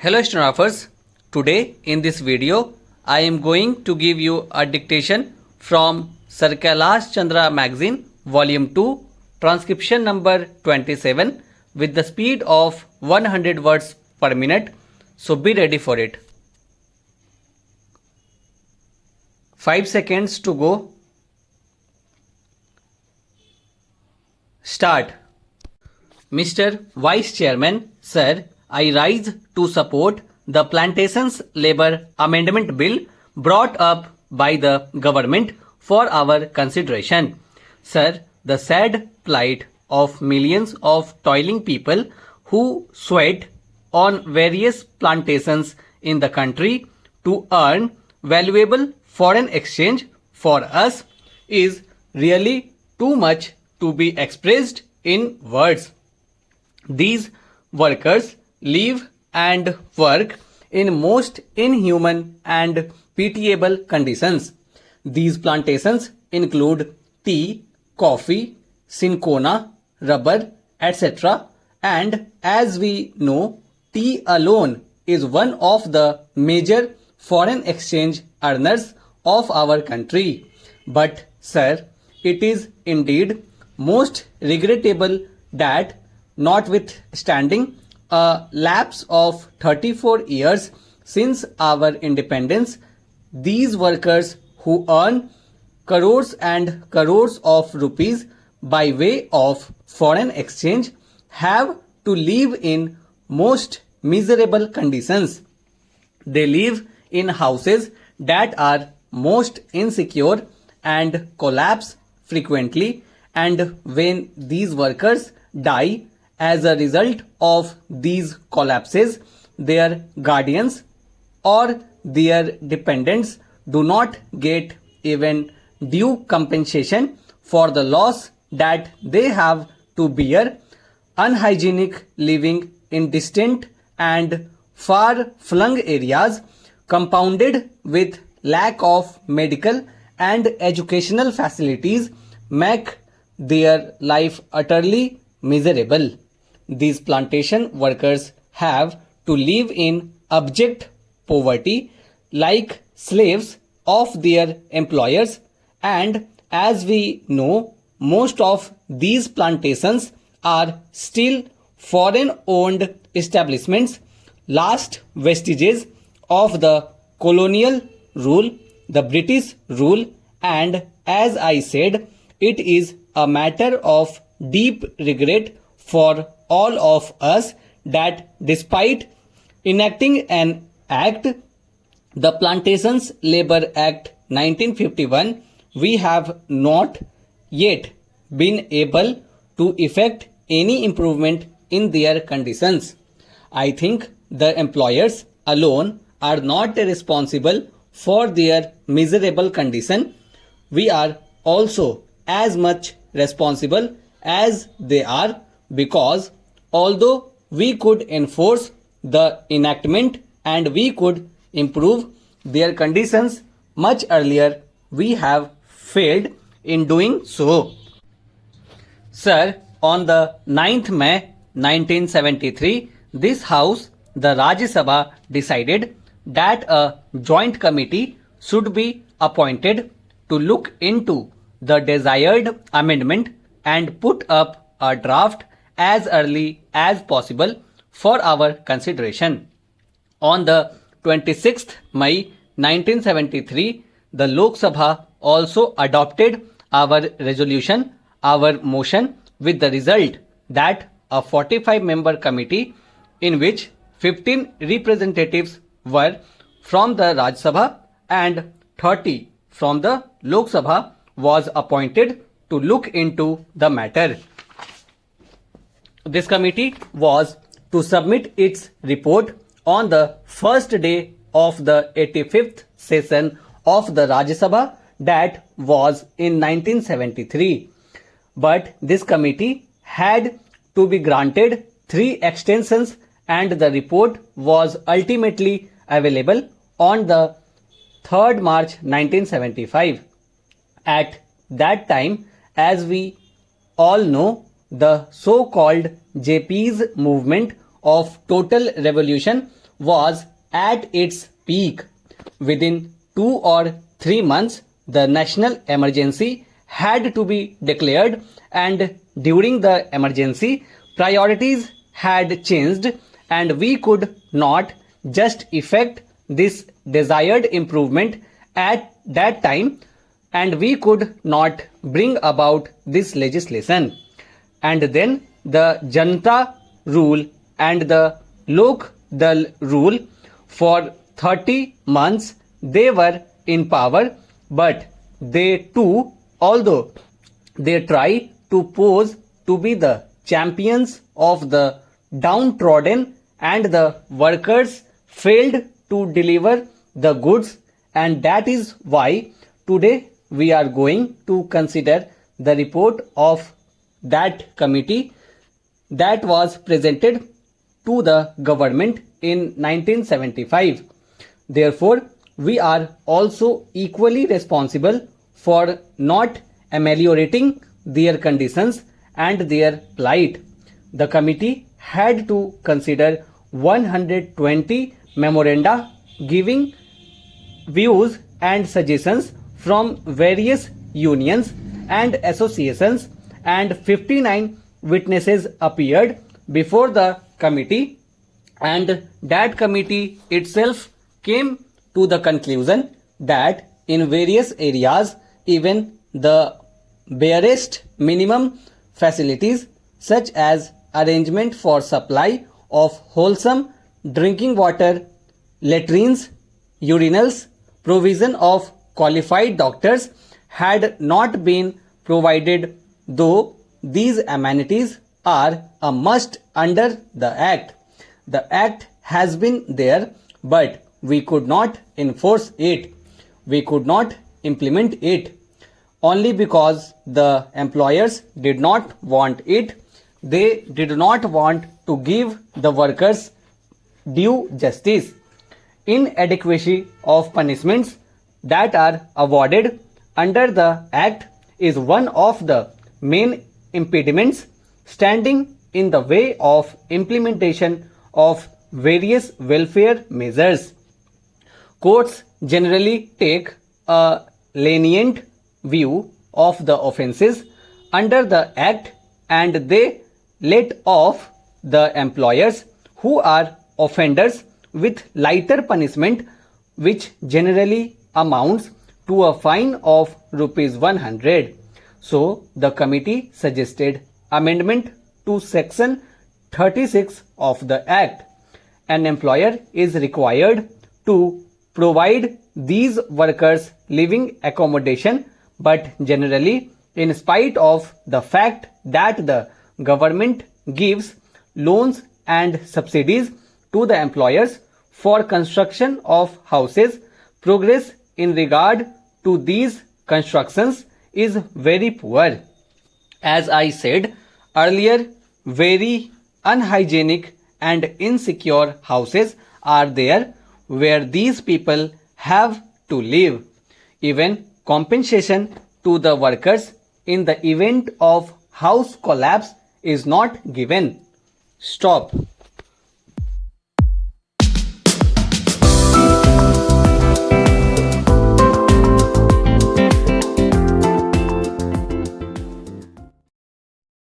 Hello Stenographers, today in this video I am going to give you a dictation from Sir Kailash Chandra Magzine Volume 2 Transcription number 27 with the speed of 100 words per minute. So be ready for it. 5 seconds to go. Start. Mr. Vice Chairman, Sir, I rise to support the Plantations Labour Amendment Bill brought up by the government for our consideration. Sir, the sad plight of millions of toiling people who sweat on various plantations in the country to earn valuable foreign exchange for us is really too much to be expressed in words. These workers live and work in most inhuman and pitiable conditions. These plantations include tea, coffee, cinchona, rubber, etc. And as we know, tea alone is one of the major foreign exchange earners of our country. But, sir, it is indeed most regrettable that notwithstanding a lapse of 34 years since our independence, these workers who earn crores and crores of rupees by way of foreign exchange have to live in most miserable conditions. They live in houses that are most insecure and collapse frequently, and when these workers die as a result of these collapses, their guardians or their dependents do not get even due compensation for the loss that they have to bear. Unhygienic living in distant and far-flung areas, compounded with lack of medical and educational facilities, make their life utterly miserable. These plantation workers have to live in abject poverty like slaves of their employers, and as we know, most of these plantations are still foreign-owned establishments, last vestiges of the colonial rule, the British rule, and as I said, it is a matter of deep regret for all of us that despite enacting an act, the Plantations Labour Act 1951, we have not yet been able to effect any improvement in their conditions. I think the employers alone are not responsible for their miserable condition. We are also as much responsible as they are, because although we could enforce the enactment and we could improve their conditions much earlier, we have failed in doing so. Sir, on the 9th May 1973, this House, the Rajya Sabha, decided that a joint committee should be appointed to look into the desired amendment and put up a draft as early as possible for our consideration. On the 26th May 1973, the Lok Sabha also adopted our resolution, our motion, with the result that a 45-member committee, in which 15 representatives were from the Rajya Sabha and 30 from the Lok Sabha, was appointed to look into the matter. This committee was to submit its report on the first day of the 85th session of the Rajya Sabha, that was in 1973. But this committee had to be granted 3 extensions, and the report was ultimately available on the 3rd March 1975. At that time, as we all know, the so-called JP's movement of total revolution was at its peak. Within 2 or 3 months, the national emergency had to be declared, and during the emergency, priorities had changed, and we could not just effect this desired improvement at that time, and we could not bring about this legislation. And then the Janata rule and the Lok Dal rule. For 30 months they were in power, but they too, although they try to pose to be the champions of the downtrodden and the workers, failed to deliver the goods, and that is why today we are going to consider the report of that committee that was presented to the government in 1975. Therefore, we are also equally responsible for not ameliorating their conditions and their plight. The committee had to consider 120 memoranda giving views and suggestions from various unions and associations, and 59 witnesses appeared before the committee, and that committee itself came to the conclusion that in various areas even the barest minimum facilities such as arrangement for supply of wholesome drinking water, latrines, urinals, provision of qualified doctors had not been provided, though these amenities are a must under the Act. The Act has been there, but we could not enforce it. We could not implement it only because the employers did not want it. They did not want to give the workers due justice. Inadequacy of punishments that are awarded under the Act is one of the main impediments standing in the way of implementation of various welfare measures. Courts generally take a lenient view of the offences under the Act, and they let off the employers who are offenders with lighter punishment, which generally amounts to a fine of Rs 100. So the committee suggested amendment to section 36 of the Act. An employer is required to provide these workers living accommodation, but generally, in spite of the fact that the government gives loans and subsidies to the employers for construction of houses, progress in regard to these constructions is very poor. As I said earlier, very unhygienic and insecure houses are there where these people have to live. Even compensation to the workers in the event of house collapse is not given. Stop.